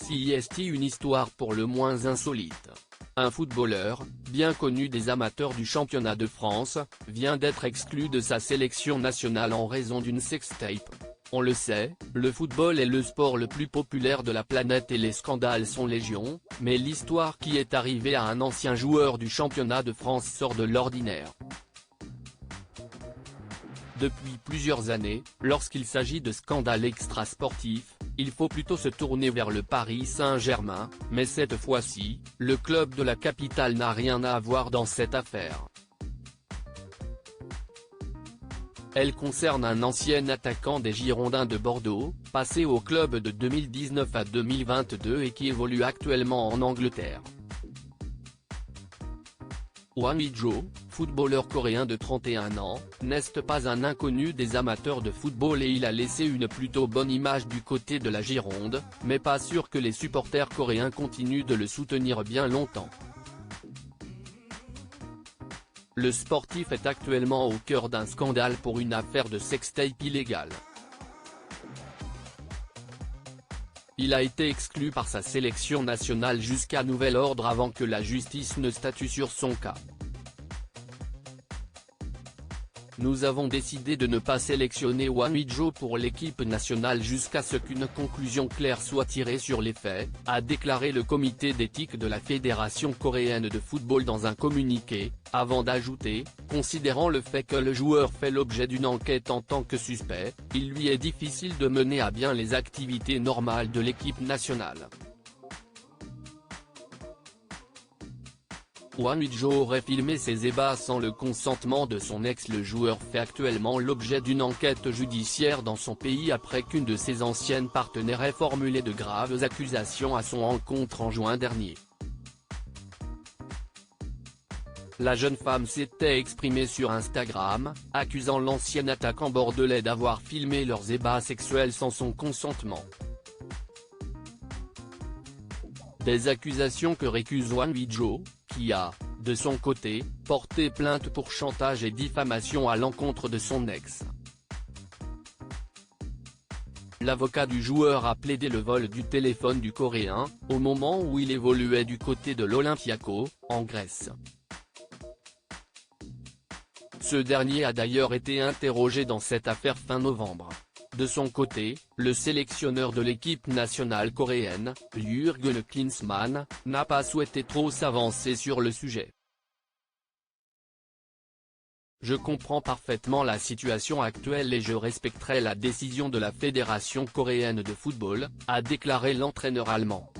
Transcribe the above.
C'est une histoire pour le moins insolite. Un footballeur, bien connu des amateurs du championnat de France, vient d'être exclu de sa sélection nationale en raison d'une sextape. On le sait, le football est le sport le plus populaire de la planète et les scandales sont légion, mais l'histoire qui est arrivée à un ancien joueur du championnat de France sort de l'ordinaire. Depuis plusieurs années, lorsqu'il s'agit de scandales extrasportifs, il faut plutôt se tourner vers le Paris Saint-Germain, mais cette fois-ci, le club de la capitale n'a rien à voir dans cette affaire. Elle concerne un ancien attaquant des Girondins de Bordeaux, passé au club de 2019 à 2022 et qui évolue actuellement en Angleterre. Hwang Ui-jo, footballeur coréen de 31 ans, n'est pas un inconnu des amateurs de football et il a laissé une plutôt bonne image du côté de la Gironde, mais pas sûr que les supporters coréens continuent de le soutenir bien longtemps. Le sportif est actuellement au cœur d'un scandale pour une affaire de sextape illégale. Il a été exclu par sa sélection nationale jusqu'à nouvel ordre avant que la justice ne statue sur son cas. Nous avons décidé de ne pas sélectionner Hwang Ui-jo pour l'équipe nationale jusqu'à ce qu'une conclusion claire soit tirée sur les faits, a déclaré le comité d'éthique de la Fédération coréenne de football dans un communiqué, avant d'ajouter, considérant le fait que le joueur fait l'objet d'une enquête en tant que suspect, il lui est difficile de mener à bien les activités normales de l'équipe nationale. Hwang Ui-jo aurait filmé ses ébats sans le consentement de son ex. Le joueur fait actuellement l'objet d'une enquête judiciaire dans son pays après qu'une de ses anciennes partenaires ait formulé de graves accusations à son encontre en juin dernier. La jeune femme s'était exprimée sur Instagram, accusant l'ancien attaquant bordelais d'avoir filmé leurs ébats sexuels sans son consentement. Des accusations que récuse Hwang Ui-jo, qui a, de son côté, porté plainte pour chantage et diffamation à l'encontre de son ex. L'avocat du joueur a plaidé le vol du téléphone du Coréen, au moment où il évoluait du côté de l'Olympiakos, en Grèce. Ce dernier a d'ailleurs été interrogé dans cette affaire fin novembre. De son côté, le sélectionneur de l'équipe nationale coréenne, Jürgen Klinsmann, n'a pas souhaité trop s'avancer sur le sujet. Je comprends parfaitement la situation actuelle et je respecterai la décision de la Fédération coréenne de football, a déclaré l'entraîneur allemand.